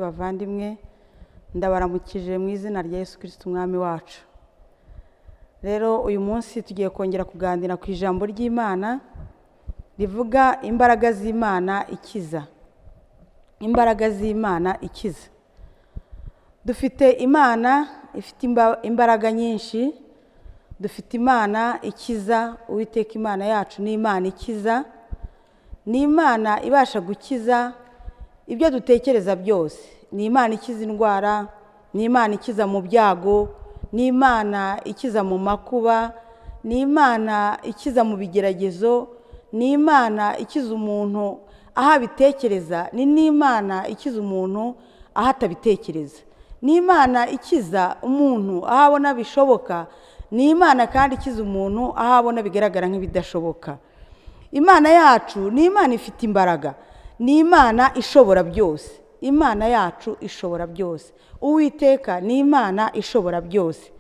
Bavandimwe ndabaramukije mu izina rya Yesu Kristo umwami wacu. Rero uyu munsi tugiye kongera kuganira ku ijambo ry'Imana rivuga imbaraga z'Imana ikiza. Imbaraga z'Imana ikiza. Dufite Imana ifite imbaraga nyinshi, dufite Imana ikiza. Uwiteka Imana yacu ni Imana ikiza, ni Imana ibasha gukiza ibyo dutekereza byose. Ni Imana ikiza indwara, ni Imana ikiza mu byago, ni Imana ikiza mu makuba, ni Imana ikiza mu bigeragezo, ni Imana ikiza umuntu aho abitekereza, ni n'Imana ikiza umuntu aho atabitekereza, ni Imana ikiza umuntu aho abona bishoboka, ni Imana kandi ikiza umuntu aho abona bigaragara nk'ibidashoboka. Imana yacu ni Imana ifite imbaraga, ni Imana ishobora byose. Imana yacu ishobora byose. Uwiteka ni Imana ishobora byose.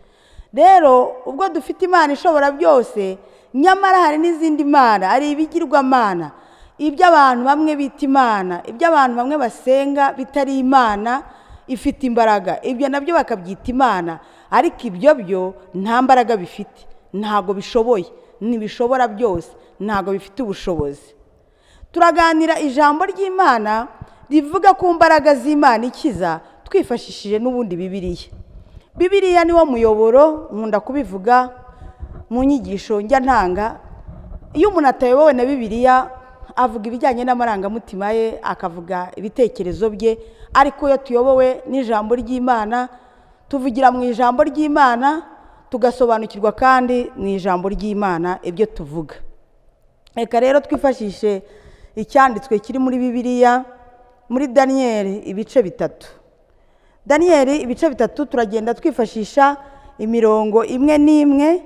Rero ubwo dufite Imana ishobora byose, nyamara hari n'izindi mana, ari ibigirwamana, ibyo abantu bamwe bita Imana, ibyo abantu bamwe basenga bitari Imana ifite imbaraga, ibyo nabyo bakabyita Imana, ariko ibyo byo nta mbaraga bifite, ntago bishoboye, ntibishobora byose, ntago bifite ubushobozi. Turaganira ijambo ry'Imana rivuga ku mbaraga z'Imana ikiza twifashishije n'ubundi Bibiliya. Bibiliya niwo muyoboro, nkunda kubivuga mu nyigisho njya ntanga. Iyo umuntu atayobowe na Bibiliya avuga ibijyanye n'amarangamutima ye, akavuga ibitekerezo bye, ariko iyo tuyobowe n'ijambo ry'Imana tuvugira mu ijambo ry'Imana, tugasobanukirwa kandi mu ijambo ry'Imana ibyo tuvuga. Reka rero twifashishe icyanditswe kiri muri Bibiliya, muri Daniyeli ibice 3. Daniyeli ibice 3 turagenda twifashisha imirongo imwe n'imwe.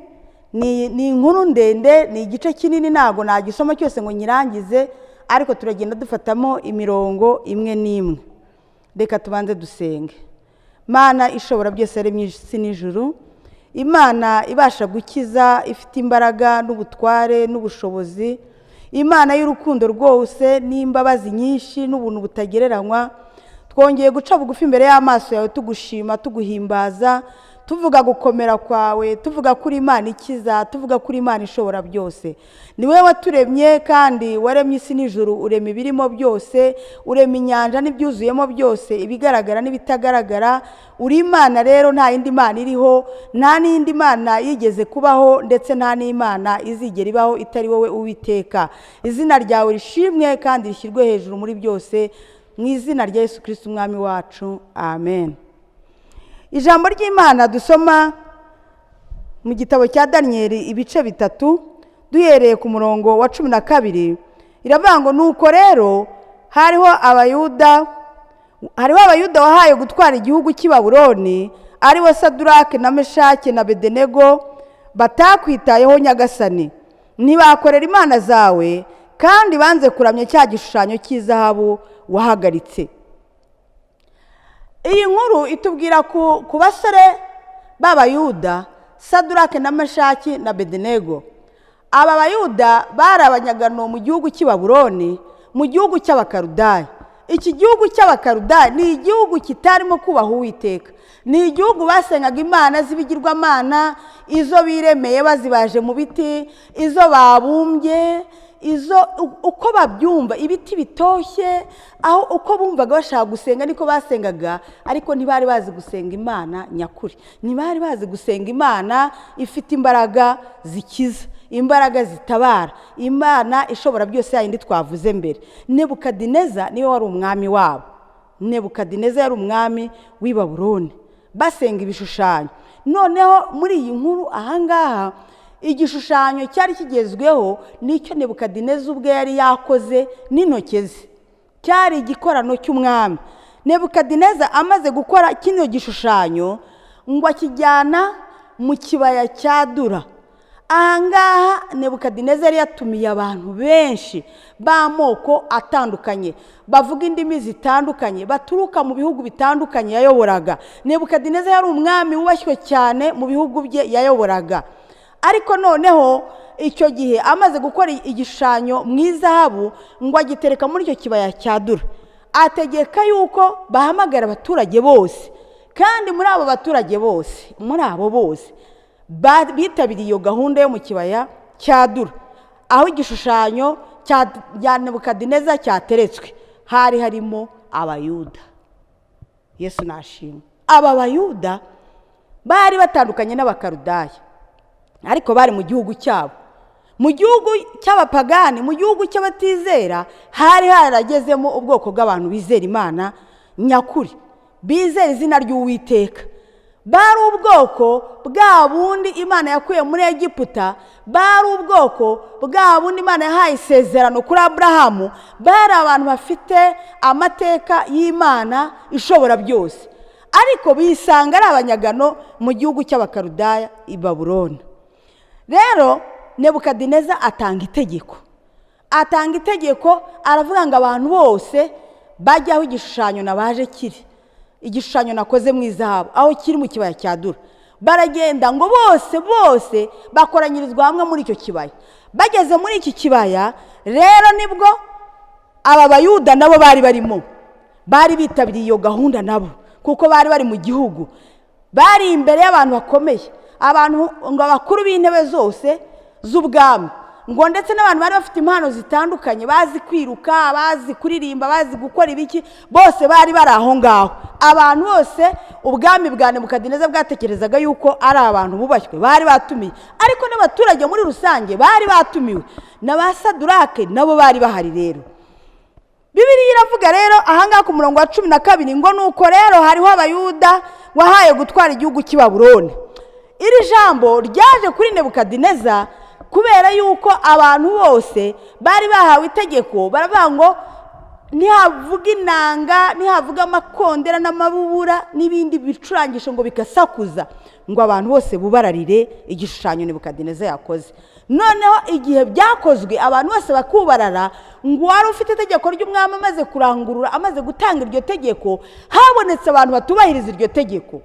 Ni inkuru ndende, ni igice kinini, ntago nagisoma cyose ngo nyirangize, ariko turagenda dufatamo imirongo imwe n'imwe. Reka tubanze dusenge. Mana ishobora byose yaremye isi n'ijuru, Imana ibasha gukiza, ifite imbaraga n'ubutware n'ubushobozi, Imana y'urukundo rwose n'imbabazi nyinshi n'ubuntu butagereranywa. Twongeye guca bugufi imbere y'amaso yawe tugushima, tuguhimbaza, tuvuga gukomera kwawe, tuvuga kuri Imana ikiza, tuvuga kuri Imana ishobora byose. Ni wowe waturemye kandi waremye isi n'ijuru, urema ibirimo byose, urema inyanja n'ibyuzuyemo byose, ibigaragara n'ibitagaragara. Uri Imana rero, nta yindi Mana iriho, nta n'indi Mana yigeze kubaho, ndetse nta n'Imana izigera ibaho itari wowe Uwiteka. Izina ryawe rishimwe kandi rishyirwe hejuru muri byose, mu izina rya Yesu Kristo umwami wacu, amen. Ijambo ry'Imana dusoma mu gitabo cya Daniyeli ibice 3 duhereye ku murongo wa 12, iravuga ngo nuko rero hariho abayuda wahaye gutwara igihugu cy'i Babuloni, ari we Sadurake na Meshake na Abedenego, batakwitayeho Nyagasani, ntibakorera imana zawe, kandi banze kuramya cya gishushanyo cy'izahabu wahagaritse. Iyi nkuru itubwira ku basore b'Abayuda, Sadurake na Meshaki na Abedenego. Aba Bayuda bari abanyagano mu gihugu cy'i Babuloni, mu gihugu cy'Abakaludayi. Iki gihugu cy'Abakaludayi ni igihugu kitarimo kubaha Uwiteka, ni igihugu basengaga imana z'ibigirwamana, izo biremeye bazibaje mu biti, izo babumbye, izo uko babyumva, ibiti bitoshye, aho uko bumvaga bashaka gusenga niko basengaga, ariko ntibari bazi gusenga Imana nyakuri, ntibari bazi gusenga Imana ifite imbaraga zikiza, imbaraga zitabara, Imana ishobora byose yayindi twavuze mbere. Nebukadineza niwe wari umwami wabo. Nebukadineza yari umwami w'i Babuloni, basenga ibishushanyo. Noneho muri iyi nkuru ahangaha, igishushanyo cyari kigezweho nicyo Nebukadineza ubwe yari yakoze n'intoki ze, cyari igikorano cy'umwami. Nebukadineza amaze gukora kino gishushanyo ngo akijyana mu kibaya cya Dura. Ahangaha Nebukadineza yari yatumiye abantu benshi b'amoko atandukanye, bavuga indimi zitandukanye, baturuka mu bihugu bitandukanye yayoboraga. Nebukadineza yari umwami wubashywe cyane mu bihugu bye yayoboraga. Ariko noneho icyo gihe amaze gukora igishushanyo mu izahabu, ngo agitereka muri icyo kibaya cya Dura. ategeka yuko bahamagara abaturage bose, kandi muri abo baturage bose, muri abo bose bitabiriye iyo gahunda yo mu kibaya cya Dura, aho igishushanyo cya Nebukadineza cyateretswe, hari harimo abayuda. Yesu nashimwe. Aba bayuda bari batandukanye n'abakarudaya, ariko bari mu gihugu cyabo, mu gihugu cy'abapagani, mu gihugu cy'abatizera. Hari haragezemo ubwoko bw'abantu bizera Imana nyakuri, bizera izina ry'Uwiteka. Bari ubwoko bwa bundi Imana yakuye muri Egiputa, bari ubwoko bwa bundi Imana yahaye isezerano kuri Aburahamu. Bari abantu bafite amateka y'Imana ishobora byose, ariko bisanga ari abanyagano mu gihugu cy'abakarudaya i Babuloni. Rero Nebukadineza atanga itegeko, aravuga ngo abantu bose bajyaho igishushanyo nabaje kiri, igishushanyo nakoze mu izahabu, aho kiri mu kibaya cya Dura. Baragenda ngo bose bakoranyirizwa hamwe muri icyo kibaya. Bageze muri iki kibaya rero nibwo aba bayuda nabo bari barimo, bari bitabiriye iyo gahunda nabo, kuko bari bari mu gihugu, bari imbere y'abantu bakomeye, abantu ngo abakuru b'intebe zose z'ubwami, ngo ndetse n'abantu bari bafite impano zitandukanye, bazi kwiruka, bazi kuririmba, bazi gukora ibiki, bose bari bari aho ngaho. Abantu bose ubwami bwa Nebukadineza bwatekerezaga yuko ari abantu bubashywe, bari batumiye, ariko n'abaturage muri rusange bari batumiwe, na ba Sadurake nabo bari bahari. Rero Bibiliya iravuga rero ahangaha ku murongo wa 12 ngo nuko rero hariho abayuda wahaye gutwara igihugu cy'i Babuloni. Iri jambo ryaje kuri Nebukadineza kubera yuko abantu bose bari bahawe itegeko, baravuga ngo ntihavuga inanga, ntihavuga amakondera n'amabubura n'ibindi bicurangisho ngo bikasakuza, ngo abantu bose bubararire igishushanyo Nebukadineza yakoze. Noneho igihe byakozwe abantu bose bakubarara, ngo wari ufite itegeko ry'umwami amaze kurangurura, amaze gutanga iryo tegeko, habonetse abantu batubahiriza iryo tegeko.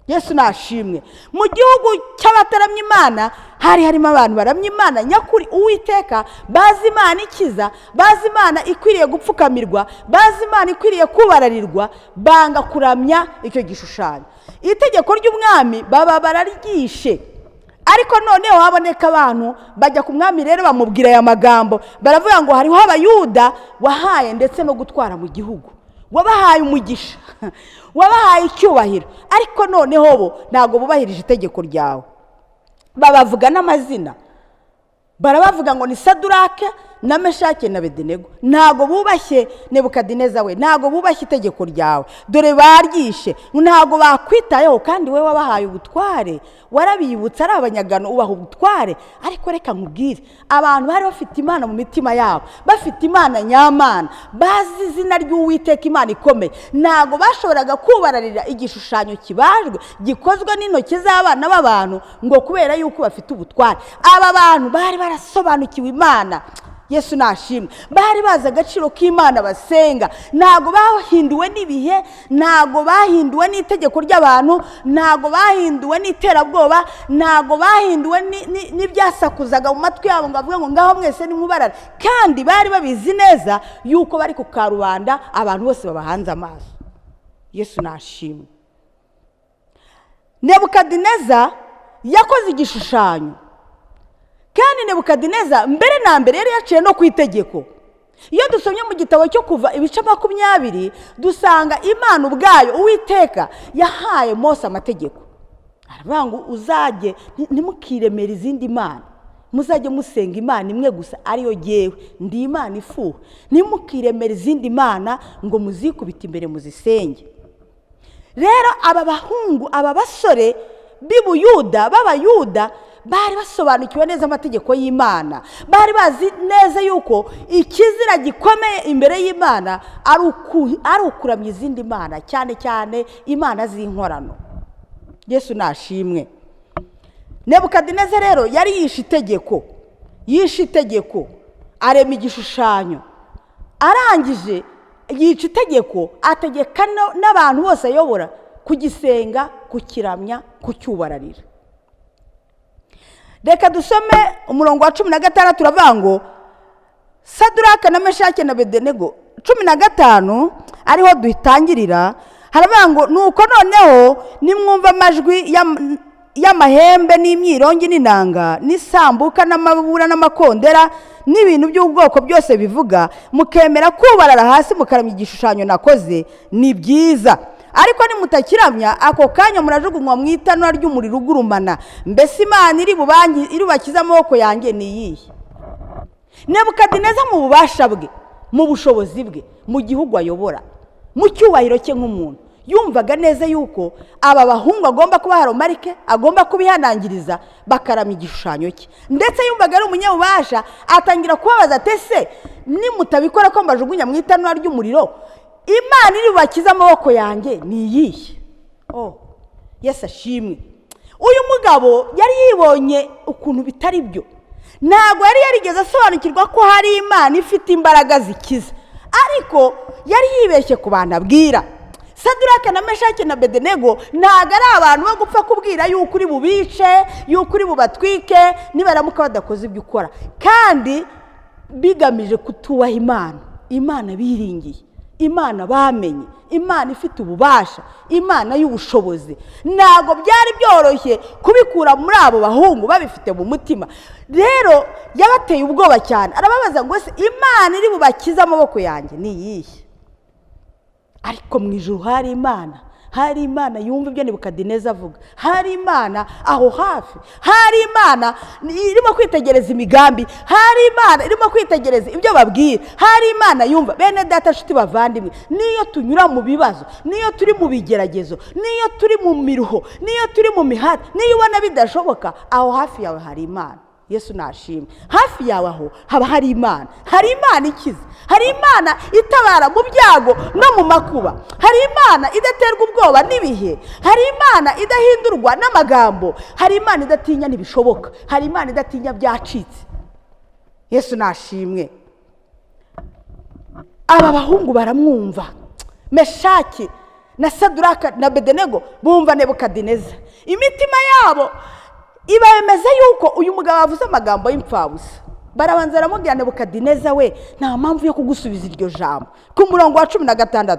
Yesu nashimwe. Mu gihugu cy'abataramya Imana hari harimo abantu baramya Imana nyakuri Uwiteka, bazi Imana ikiza, bazi Imana ikwiriye gupfukamirwa, bazi Imana ikwiriye kubararirwa, banga kuramya icyo gishushanyo. Itegeko ry'umwami baba bararyishe, ariko noneho haboneka abantu bajya ku mwami rero bamubwira aya magambo, baravuga ngo hariho abayuda wahaye ndetse no gutwara mu gihugu, wabahaye umugisha, wabahaye icyubahiro, ariko noneho bo ntago bubahirije itegeko ryawe. Babavuga n'amazina, barabavuga ngo ni Sadurake na Meshake na Abedenego. Ntago bubashye Nebukadineza we, ntago bubashye itegeko ryawe, dore baryishe, ntago bakwitayeho, kandi we wabahaye ubutware, warabibutsa ari abanyagano ubaha ubutware. Ariko reka nkubwire, abantu bari bafite Imana mu mitima yabo, bafite Imana nyamana, bazi izina ry'Uwiteka Imana ikomeye, ntago bashoboraga kubararira igishushanyo kibajwe gikozwe n'intoki z'abana b'abantu, ngo kubera yuko bafite ubutware. Aba bantu bari barasobanukiwe Imana. Yesu nashimwe. Bari bazi agaciro k'Imana basenga, ntago bahinduwe n'ibihe, ntago bahinduwe n'itegeko ry'abantu, ntago bahinduwe n'iterabwoba, ntago bahinduwe n'ibyasakuzaga mu matwi yabo ngo avuge ngo ngaho mwese nimubarara, kandi bari babizi neza yuko bari ku karubanda, abantu bose babahanze amaso. Yesu nashimwe. Nebukadineza yakoze igishushanyo, kandi Nebukadineza mbere na mbere yari yaciye no ku itegeko. Iyo dusomye mu gitabo cyo Kuva ibice 20 dusanga Imana ubwayo Uwiteka yahaye Mose amategeko, aravuga ngo uzajye ntimukiremera izindi mana, muzajye musenga Imana imwe gusa, ariyo jyewe, ndi Imana ifuha. Ntimukiremera izindi mana ngo muzikubita imbere muzisenge. Rero aba bahungu, aba basore b'Ubuyuda, b'Abayuda, bari basobanukiwe neza amategeko y'Imana, bari bazi neza yuko ikizira gikomeye imbere y'Imana ari ukuramya izindi mana, cyane cyane Imana z'inkorano. Yesu nashimwe. Nebukadineza rero yari yishe itegeko, arema igishushanyo, arangije yica itegeko, ategeka n'abantu bose ayobora kugisenga, kukiramya, kucyubararira. Reka dusome umurongo wa 16, turavuga ngo Saduraka na Meshake na Abedenego 15 ariho duhitangirira, haravuga ngo nuko noneho nimwumva amajwi y'amahembe n'imyirongi n'inanga n'isambuka n'amabura n'amakondera n'ibintu by'ubwoko byose bivuga, mukemera kubarara hasi mukaramya igishushanyo nakoze, ni byiza. Ariko nimutakiramya, ako kanya murajugunywa mu itanura ry'umuriro ugurumana. Mbese Imana iri bubakize amaboko yanjye ni iyihe? Nebukadineza mu bubasha bwe, mu bushobozi bwe, mu gihugu ayobora, mu cyubahiro cye nk'umuntu, yumvaga neza yuko aba bahungu agomba kubaha romarike, agomba kubihanangiriza bakaramya igishushanyo cye. Ndetse yumvaga ari umunyabubasha, atangira kubabaza ati ese nimutabikora ko mbajugunya mu itanura ry'umuriro, Imana iri bubakize amaboko yanjye ni iyihe? Yesu ashimwe. Uyu mugabo yari yibonye ukuntu bitari byo, ntabwo yari yarigeze asobanukirwa ko hari Imana ifite imbaraga zikiza, ariko yari yibeshye ku bantu abwira. Saduraka na Meshaki na Abedenego ntabwo ari abantu bo gupfa kubwira yuko uri bubice, yuko uri bubatwike nibaramuka badakoze ibyo ukora, kandi bigamije kutubaha Imana. Imana biringiye, Imana bamenye, Imana ifite ububasha, Imana y'ubushobozi. Ntabwo byari byoroshye kubikura muri abo bahungu babifite mu mutima. Rero yabateye ubwoba cyane, arababaza ngo ese Imana iri bubakize amaboko yanjye ni iyihe? Ariko mu ijuru hari Imana yumva ibyo Nebukadineza avuga, hari Imana aho hafi, hari Imana irimo kwitegereza imigambi, hari Imana irimo kwitegereza ibyo babwira, hari Imana yumva. Bene data nshuti bavandimwe, niyo tunyura mu bibazo, niyo turi mu bigeragezo, niyo turi mu miruho, niyo turi mu mihati, niyo ubona bidashoboka, aho hafi yawe hari Imana. Yesu nashimwe. Hafi yawe aho haba hari Imana, hari Imana ikiza, hari Imana itabara mu byago no mu makuba, hari Imana idaterwa ubwoba n'ibihe, hari Imana idahindurwa n'amagambo, hari Imana idatinya n'ibishoboka, hari Imana idatinya byacitse. Yesu nashimwe. Aba bahungu baramwumva, Meshaki na Saduraka na Abedenego bumva Nebukadineza, imitima yabo ibemeza yuko uyu mugabo avuze amagambo y'imfabusa. Barabanza baramubwira Nebukadineza we, nta mpamvu yo kugusubiza iryo jambo, ku murongo wa 16.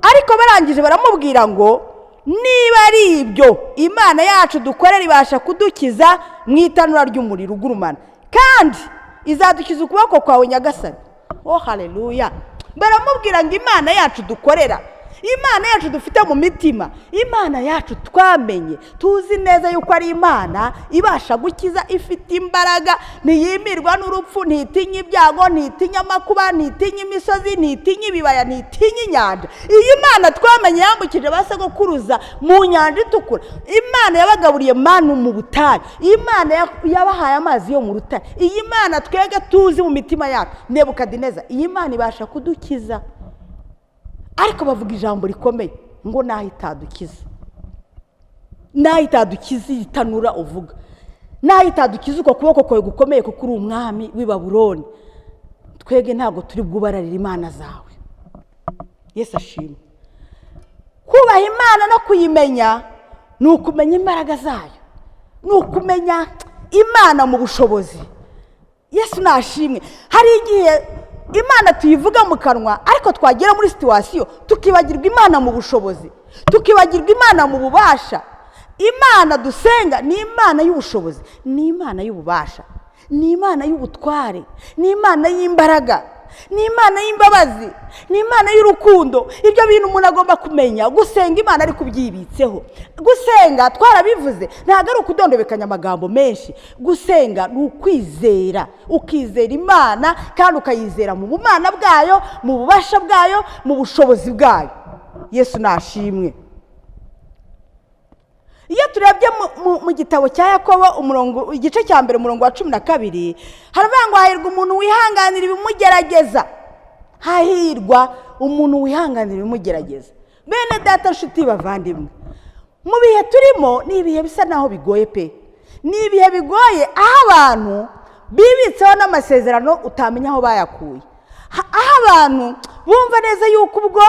Ariko barangije baramubwira ngo niba ari ibyo Imana yacu dukorera ibasha kudukiza mu itanura ry'umuriro ugurumana, kandi izadukiza ukuboko kwawe nyagasani. Haleluya. Baramubwira ngo Imana yacu dukorera, Imana yacu dufite mu mitima, Imana yacu twamenye, tuzi neza yuko ari Imana ibasha gukiza, ifite imbaraga, ntiyimirwa n'urupfu, ntitinya ibyago, ntitinya amakuba, ntitinya imisozi, ntitinya ibibaya, ntitinya inyanja. Iyi Imana twamenye yambukije basogokuruza mu nyanja itukura, Imana yabagaburiye manu mu butayu, Imana yabahaye amazi yo mu rutare. Iyi Imana twege tuzi mu mitima yacu. Nebukadineza, iyi Imana ibasha kudukiza. Ariko bavuga ijambo rikomeye ngo naho itadukiza, naho itadukiza itanura uvuga, naho itadukiza uko kuboko kwawe gukomeye kuko uri umwami w'i Babuloni, twege ntabwo turi bwubararira Imana zawe. Yesu ashimwe. Kubaha Imana no kuyimenya ni ukumenya imbaraga zayo, ni ukumenya Imana mu bushobozi. Yesu nashimwe. Hari igihe Imana tuyivuga mu kanwa, ariko twagera muri situwasiyo tukibagirwa Imana mu bushobozi, tukibagirwa Imana mu bubasha. Imana dusenga ni Imana y'ubushobozi, ni Imana y'ububasha, ni Imana y'ubutware, ni Imana y'imbaraga, ni Imana y'imbabazi, ni Imana y'urukundo. Ibyo bintu umuntu agomba kumenya. Gusenga Imana ari kubyibitseho. Gusenga twarabivuze, ntabwo ari ukudondobekanya amagambo menshi. Gusenga ni ukwizera, ukizera Imana kandi ukayizera mu bumana bwayo, mu bubasha bwayo, mu bushobozi bwayo. Yesu nashimwe. Iyo turebye mu gitabo cya Yakobo igice cya mbere umurongo wa 12, haravuga ngo hahirwa umuntu wihanganira ibimugerageza, hahirwa umuntu wihanganira ibimugerageza. Bene data nshuti bavandimwe, mu bihe turimo ni ibihe bisa naho bigoye pe, ni ibihe bigoye aho abantu bibitseho n'amasezerano utamenya aho bayakuye, aho abantu bumva neza yuko ubwo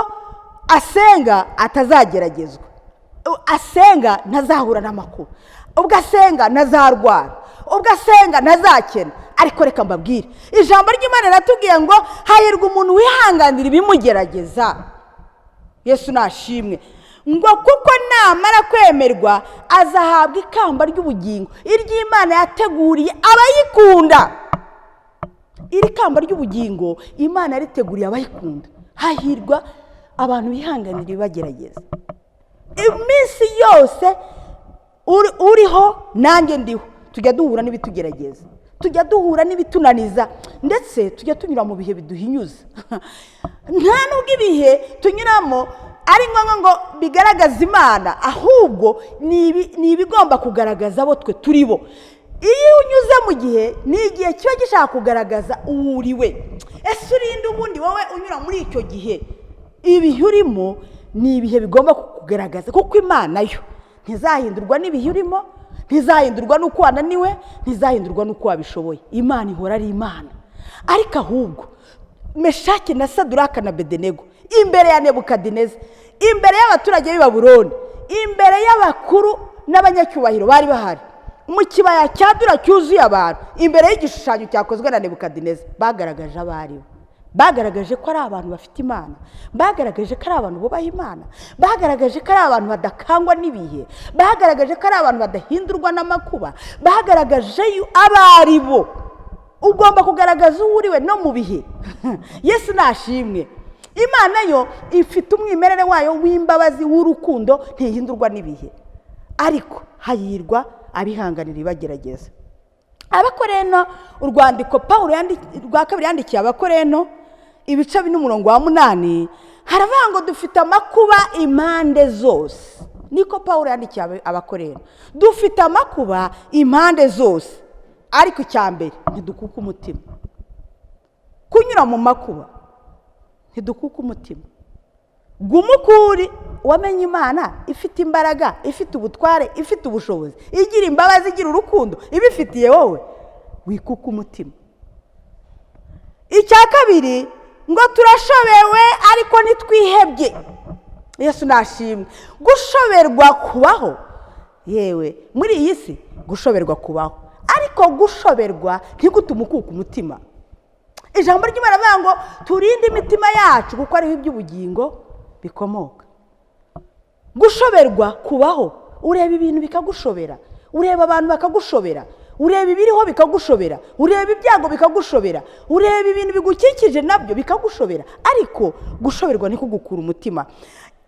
asenga atazageragezwa, asenga ntazahura n'amakuba, ubwo asenga ntazarwara, ubwo asenga ntazakena. Ariko reka mbabwire, ijambo ry'Imana riratubwiye ngo hahirwa umuntu wihanganira ibimugerageza. Yesu nashimwe. Ngo kuko namara kwemerwa azahabwa ikamba ry'ubugingo iry'Imana yateguriye abayikunda. Iri kamba ry'ubugingo Imana yariteguriye abayikunda. Hahirwa abantu bihanganira ibibagerageza. Iminsi yose uriho nanjye ndiho, tujya duhura n'ibitugerageza, tujya duhura n'ibitunaniza, ndetse tujya tunyura mu bihe biduhinyuza. Nta nubwo ibihe tunyuramo ari ngombwa ngo bigaragaza Imana, ahubwo ni ibigomba kugaragaza abo twe turi bo. Iyo unyuze mu gihe, ni igihe kiba gishaka kugaragaza uwo uri we. Ese urinde ubundi wowe unyura muri icyo gihe? Ibihe urimo ni ibihe bigomba kukugaragaza, kuko Imana yo ntizahindurwa n'ibihe urimo, ntizahindurwa n'uko wananiwe, ntizahindurwa n'uko wabishoboye. Imana ihora ari Imana. Ariko ahubwo Meshaki na Saduraka na Abedenego imbere ya Nebukadineza, imbere y'abaturage b'i Babuloni, imbere y'abakuru n'abanyacyubahiro bari bahari mu kibaya cyadura cyuzuye abantu, imbere y'igishushanyo cyakozwe na Nebukadineza, bagaragaje abari bo. Bagaragaje ko ari abantu bafite Imana, bagaragaje ko ari abantu bubaha Imana, bagaragaje ko ari abantu badakangwa n'ibihe, bagaragaje ko ari abantu badahindurwa n'amakuba, bagaragaje abari bo. Ugomba kugaragaza uwo uriwe no mu bihe. Yesu nashimwe. Imana yo ifite umwimerere wayo w'imbabazi, w'urukundo, ntihindurwa n'ibihe. Ariko hahirwa abihanganira ibagerageza. Abakoreno, urwandiko Pawulo rwa kabiri yandikiye Abakoreno, ibice 4:8, haravuga ngo dufite amakuba impande zose. Niko Pawulo yandikiye Abakoreno. Dufite amakuba impande zose. Ariko icyambere, ntidukuka umutima. Kunyura mu makuba ntidukuka umutima. Gumukuri wamenye Imana ifite imbaraga, ifite ubutware, ifite ubushobozi, igira imbabazi, igira urukundo, ibifitiye wowe, wikuka umutima. Icya kabiri, ngo turashobewe ariko ntitwihebye. Yesu nashimwe. Gushoberwa kubaho, yewe muri iyi si gushoberwa kubaho, ariko gushoberwa ntigutume ukuka umutima. Ijambo ry'Imana rivuga ngo turinde imitima yacu kuko ariho iby'ubugingo bikomoka. Gushoberwa kubaho, ureba ibintu bikagushobera, ureba abantu bakagushobera, ureba ibiriho bikagushobera, ureba ibyago bikagushobera, ureba ibintu bigukikije nabyo bikagushobera, ariko gushoberwa ni kugukura umutima.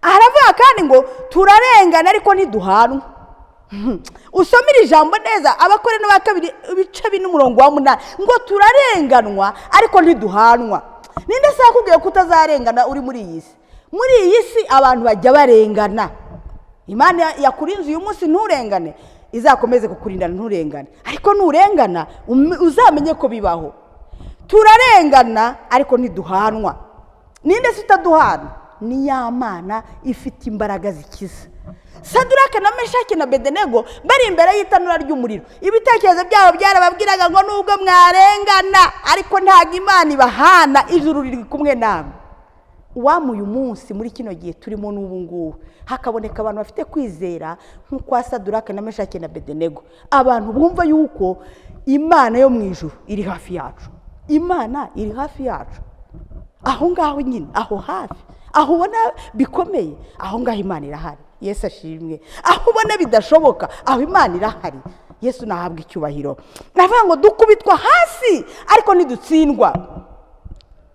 Haravuga kandi ngo turarengana ariko ntiduhanwa. Usomira ijambo neza, Abakoreno ba kabiri ibice 4:8, ngo turarenganwa ariko ntiduhanwa. Ninde se yakubwiye ko utazarengana uri muri iyi si? Muri iyi si abantu bajya barengana. Imana yakurinze uyu munsi nturengane, izakomeze kukurindana nturengane. Ariko nurengana uzamenye ko bibaho. Turarengana ariko ntiduhanwa. Ninde se utaduhana? Ni ya Mana ifite imbaraga zikiza. Saduraka na Meshaki na Abedenego bari imbere y'itanura ry'umuriro. Ibitekerezo byabo byarababwiraga ngo nubwo mwarengana ariko ntago Imana ibahana, ijuru riri kumwe namwe. Uwamuye umunsi muri kino gihe turimo n'ubu ngubu, hakaboneka abantu bafite kwizera nk'uko Saduraka na Meshaki na Abedenego, abantu bumva yuko Imana yo mu ijuru iri hafi yacu. Imana iri hafi yacu. Aho ngaho nyine, aho hafi, aho ubona bikomeye, aho ngaho Imana irahari. Yesu ashimwe. Aho ubona bidashoboka, aho Imana irahari. Yesu nahabwa icyubahiro. Navuga ngo dukubitwa hasi ariko ntidutsindwa.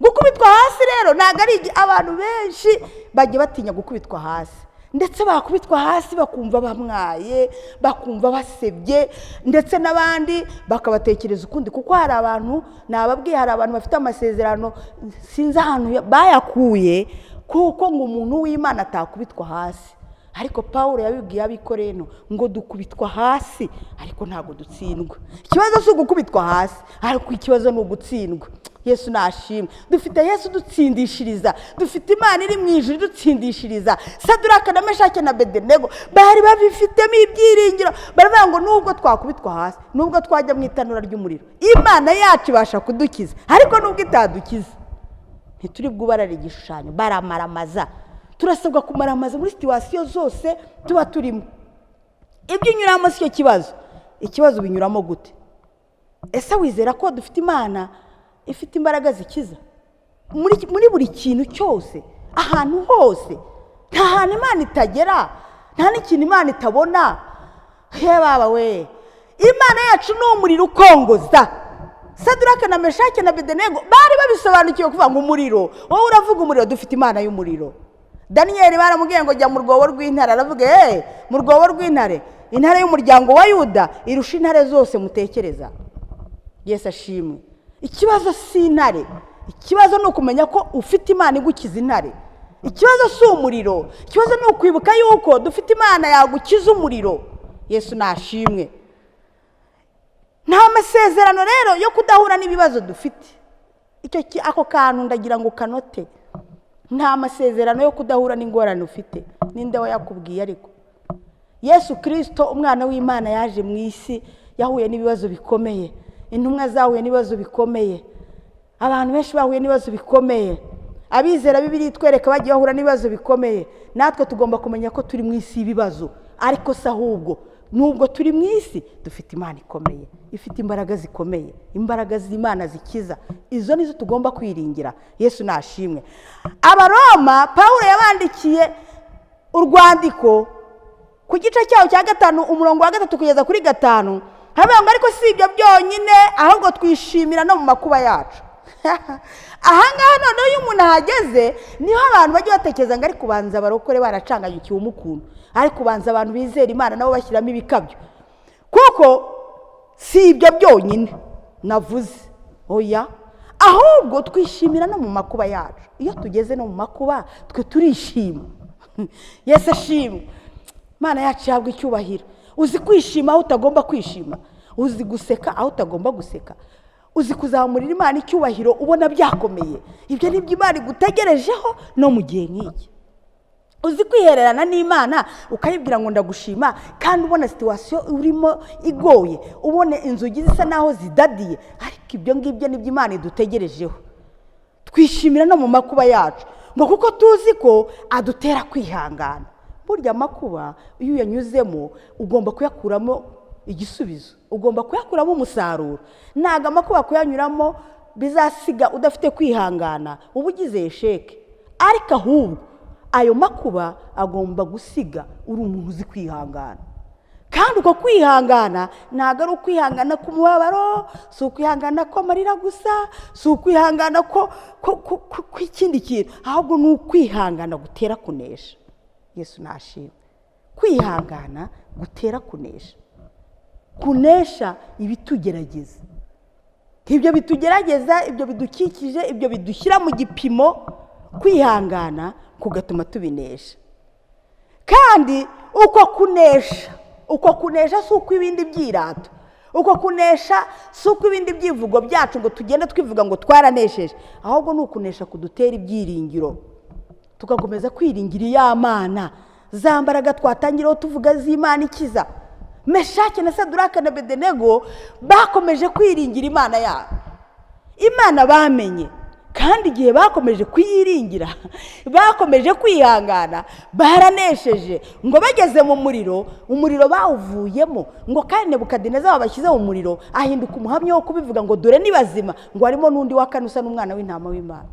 Gukubitwa hasi rero ntago ari abantu benshi bagiye batinya gukubitwa hasi, ndetse bakubitwa hasi bakumva bamwaye, bakumva basebye, ndetse n'abandi bakabatekereza ukundi, kuko hari abantu nababwiye, hari abantu bafite amasezerano sinzi ahantu bayakuye, kuko ngo umuntu w'Imana atakubitwa hasi. Ariko Pawulo yabibwiye Abakoreno ngo dukubitwa hasi ariko ntago dutsindwa. Ikibazo si ugukubitwa hasi, ariko ikibazo ni ugutsindwa. Yesu nashimwe. Dufite Yesu dutsindishiriza, dufite Imana iri mu ijuru dutsindishiriza. Saduraka na Meshaki na Abedenego bari babifitemo ibyiringiro, baravuga ngo nubwo twakubitwa hasi, nubwo twajya mu itanura ry'umuriro, Imana yacu ibasha kudukiza. Ariko nubwo itadukiza, ntituri bwubarare igishushanyo, baramaramaza. Turasabwa kumaramaza muri situwasiyo zose tuba turimo. Ibyo unyuramo si cyo kibazo. Ikibazo binyuramo gute? ese wizera ko dufite Imana ifite imbaraga zikiza muri buri kintu cyose, ahantu hose? Nta hantu Imana itagera, nta n'ikintu Imana itabona. Baba we, Imana yacu ni umuriro ukongoza. Saduraka na Meshake na Abedenego bari babisobanukiwe kuvuga ngo umuriro, wowe uravuga umuriro, dufite Imana y'umuriro. Daniyeli baramubwiye ngo jya mu rwobo rw'intare, aravuga mu rwobo rw'intare, intare y'umuryango wa Yuda irusha intare zose mutekereza. Yesu ashimwe. Ikibazo si intare, ikibazo ni ukumenya ko ufite Imana igukiza intare. Ikibazo si umuriro, ikibazo ni ukwibuka yuko dufite Imana yagukiza umuriro. Yesu nashimwe. Nta masezerano rero yo kudahura n'ibibazo dufite. Ako kantu ndagira ngo kanote. Nta masezerano yo kudahura n'ingorane ufite. Ninde yakubwiye? Ariko Yesu Kristo umwana w'Imana yaje mu isi, yahuye n'ibibazo bikomeye. Intumwa zahuye n'ibibazo bikomeye. Abantu benshi bahuye n'ibibazo bikomeye. Abizera Bibiliya itwereka bagiye bahura n'ibibazo bikomeye. Natwe tugomba kumenya ko turi mu isi y'ibibazo, ariko se ahubwo nubwo turi mu isi dufite Imana ikomeye, ifite imbaraga zikomeye, imbaraga z'Imana zikiza. Izo nizo tugomba kwiringira. Yesu nashimwe. Abaroma Pawulo yabandikiye urwandiko ku gice cyawo cya 5 umurongo wa 3 kugeza kuri 5, havuga ngo ariko si ibyo byonyine, ahubwo twishimira no mu makuba yacu. Ahangaha noneho iyo umuntu ahageze niho abantu bajya batekereza ngo ari kubanza abarokore baracanganyukiwe umukuntu, ari kubanza abantu bizera Imana nabo bashyiramo ibikabyo, kuko si ibyo byonyine navuze. Oya, ahubwo twishimira no mu makuba yacu. Iyo tugeze no mu makuba twe turishima. Yesu ashimwe. Imana yacu yahabwa icyubahiro. Uzi kwishima aho utagomba kwishima, uzi guseka aho utagomba guseka, uzi kuzamurira Imana icyubahiro ubona byakomeye. Ibyo nibyo Imana igutegerejeho no mu gihe nk'iki. Uzi kwihererana n'Imana ukayibwira ngo ndagushima, kandi ubona situation urimo igoye, ubone inzugi zisa naho zidadiye, ariko ibyo ngibyo nibyo Imana idutegerejeho. Twishimira no mu makuba yacu, ngo kuko tuzi ko adutera kwihangana. Burya makuba iyo yanyuzemo ugomba kuyakuramo igisubizo, ugomba kuyakuramo umusaruro. Ntago amakuba kuyanyuramo bizasiga udafite kwihangana, ubugize esheke. Ariko ahubwo ayo makuba agomba gusiga uri umuntu uzi kwihangana. Kandi uko kwihangana ntago ari ukwihangana k'umubabaro, si ukwihangana ko amarira gusa, si ukwihangana ko ikindi kintu, ahubwo ni ukwihangana gutera kunesha. Yesu nashimwe. Kwihangana gutera kunesha. Kunesha ibitugerageza. Ibyo bitugerageza, ibyo bidukikije, ibyo bidushyira mu gipimo, kwihangana kugatuma tubinesha. Kandi uko kunesha si uko ibindi byirato, uko kunesha si uko ibindi byivugo byacu ngo tugenda twivuga ngo twaranesheje, ahubwo ni ukunesha kudutera ibyiringiro, tugakomeza kwiringira iy'Imana. Za mbaraga twatangiraho tuvuga z'Imana ikiza. Meshake na Saduraka na Abedenego bakomeje kwiringira Imana yabo. Imana bamenye, kandi igihe bakomeje kuyiringira, bakomeje kwihangana, baranesheje. Ngo bageze mu muriro, umuriro bawuvuyemo, ngo kandi Nebukadineza babashyize mu muriro ahinduka umuhamya wo kubivuga ngo dore ni bazima, ngo harimo n'undi wa kane usa n'umwana w'intama w'Imana.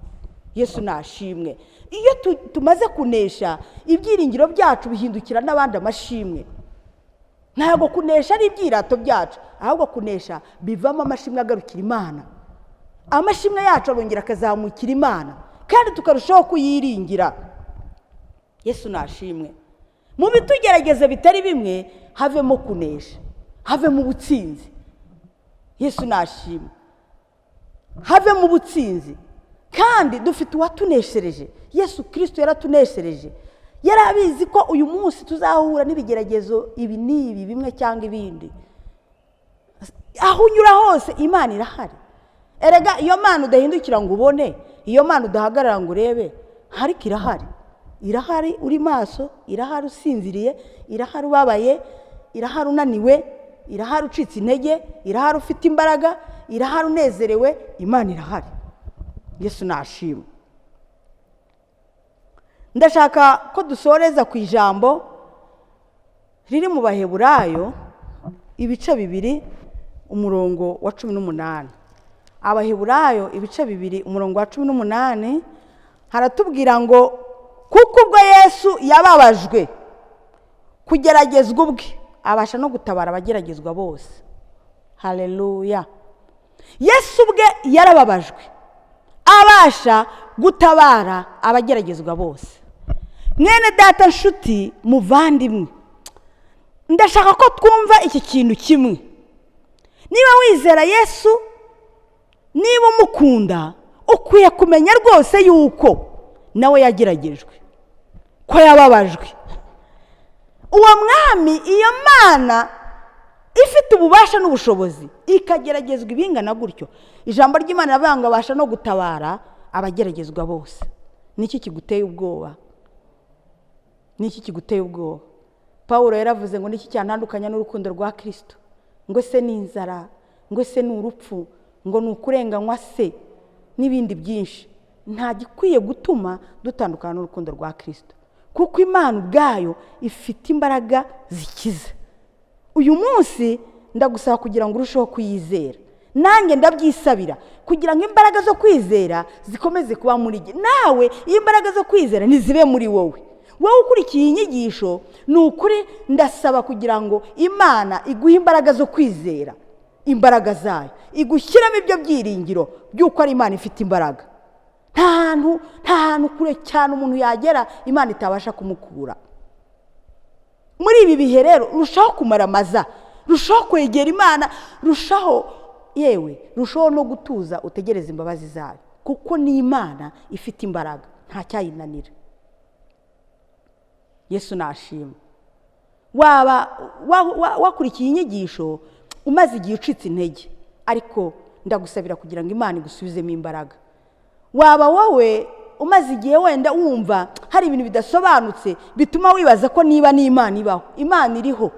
Yesu nashimwe. Iyo tumaze kunesha, ibyiringiro byacu bihindukira n'abandi amashimwe. Ntabwo kunesha ari ibyirato byacu, ahubwo kunesha bivamo amashimwe agarukira Imana. Amashimwe yacu arongera akazamukira Imana, kandi tukarushaho kuyiringira. Yesu nashimwe. Mu bitugerageza bitari bimwe havemo kunesha, havemo ubutsinzi. Yesu nashimwe. Havemo ubutsinzi. Kandi dufite uwatuneshereje. Yesu Kristo yaratuneshereje. Yarabizi ko uyu munsi tuzahura n'ibigeragezo ibi n'ibi bimwe cyangwa ibindi. Aho unyura hose Imana irahari. Erega iyo Mana udahindukira ngo ubone, iyo Mana udahagarara ngo urebe, ariko irahari. Irahari uri maso, irahari usinziriye, irahari ubabaye, irahari unaniwe, irahari ucitse intege, irahari ufite imbaraga, irahari unezerewe. Imana irahari. Yesu nashimwe. Ndashaka ko dusoreza ku ijambo riri mu Baheburayo ibice 2 umurongo wa 18. Abaheburayo ibice 2 umurongo wa 18 haratubwira ngo kuko ubwo Yesu yababajwe kugeragezwa ubwe abasha no gutabara abageragezwa bose. Haleluya. Yesu ubwe yarababajwe abasha gutabara abageragezwa bose. Mwene data nshuti muvandimwe, ndashaka ko twumva iki kintu kimwe. Niba wizera Yesu, niba umukunda, ukwiye kumenya rwose yuko nawe yageragejwe, ko yababajwe. Uwo mwami, iyo Mana ifite ububasha n'ubushobozi ikageragezwa ibingana gutyo, ijambo ry'Imana ravuga ngo abasha no gutabara abageragezwa bose. Niki kiguteye ubwoba? Niki kiguteye ubwoba? Paulo yaravuze ngo niki cyantandukanya n'urukundo rwa Kristo? Ngo se ni inzara, ngo se ni urupfu, ngo ni ukurenganywa se, n'ibindi byinshi. Nta gikwiye gutuma dutandukana n'urukundo rwa Kristo, kuko Imana ubwayo ifite imbaraga zikiza. Uyu munsi ndagusaba kugira ngo urusheho kuyizera. Nanjye ndabyisabira kugira ngo imbaraga zo kwizera zikomeze kuba muri jye. Nawe imbaraga zo kwizera nizibe muri wowe. Wowe ukurikiye inyigisho, ni ukuri ndasaba kugira ngo Imana iguhe imbaraga zo kwizera, imbaraga zayo igushyiramo ibyo byiringiro by'uko ari Imana ifite imbaraga. Nta hantu kure cyane umuntu yagera Imana itabasha kumukura. Muri ibi bihe rero rushaho kumaramaza, rushaho kwegera Imana, rushaho no gutuza utegereza imbabazi zayo, kuko ni Imana ifite imbaraga, nta cyayinanira. Yesu nashimwe. Waba wakurikiye inyigisho umaze igihe ucitse intege, ariko ndagusabira kugira ngo Imana igusubizemo imbaraga. Waba wowe umaze igihe wenda wumva hari ibintu bidasobanutse bituma wibaza ko niba ni Imana ibaho. Imana iriho.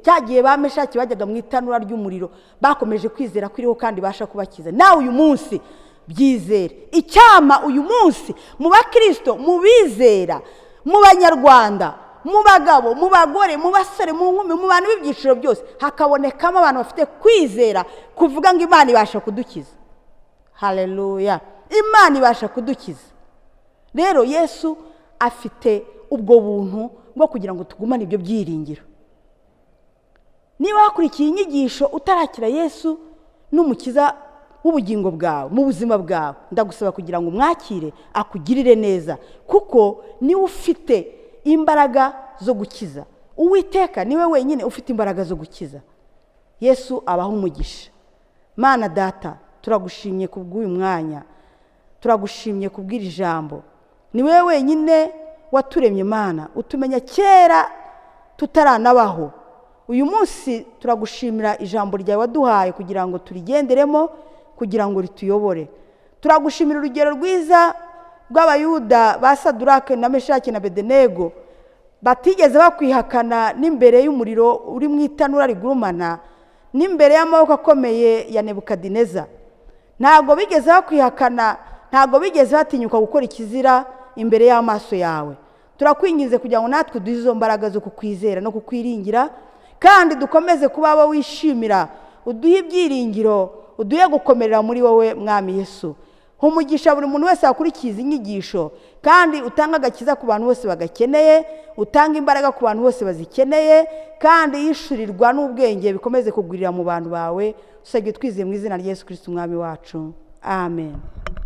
Cyagiye bameshaki bajyaga mu itanura ry'umuriro, bakomeje kwizera ko iriho kandi basha kubakiza. Nawe uyu munsi byizere. Icyama uyu munsi mu bakristo, mu bizera, mu banyarwanda, mu bagabo, mu bagore, mu basore, mu nkumi, mu bantu b'ibyiciro byose, hakabonekamo abantu bafite kwizera kuvuga ngo Imana ibasha kudukiza. Haleluya. Imana ibasha kudukiza. Rero Yesu afite ubwo buntu bwo kugira ngo tugumane ibyo byiringiro. Niba wakurikiye inyigisho utarakira Yesu n'umukiza w'ubugingo bwawe, mu buzima bwawe, ndagusaba kugira ngo umwakire akugirire neza, kuko niwe ufite imbaraga zo gukiza. Uwiteka niwe wenyine ufite imbaraga zo gukiza. Yesu abaho umugisha. Mana Data, turagushimye kubw'uyu mwanya, turagushimye kubw'iri jambo. Niwe wenyine waturemye Mana, utumenya kera tutaranabaho. Uyu munsi turagushimira ijambo ryawe waduhaye kugira ngo turigenderemo, kugira ngo rituyobore. Turagushimira urugero rwiza rw'abayuda ba Sadurake na Meshaki na Bedenego, batigeze bakwihakana n'imbere y'umuriro uri mu itanura rigurumana, n'imbere y'amaboko akomeye ya Nebukadineza. Ntago bigeze bakwihakana, ntago bigeze batinyuka gukora ikizira imbere y'amaso yawe. Turakwinginze kugira ngo natwe duhe izo mbaraga zo kukwizera no kukwiringira, kandi dukomeze kuba abo wishimira, uduhe ibyiringiro, uduhe gukomerera muri wowe Mwami Yesu. Humugisha buri muntu wese akurikiza inyigisho, kandi utanga agakiza ku bantu bose bagakeneye, utanga imbaraga ku bantu bose bazikeneye, kandi yishurirwa n'ubwenge bikomeze kugwirira mu bantu bawe. Usabye twizeye mu izina rya Yesu Kristo Umwami wacu. Amen.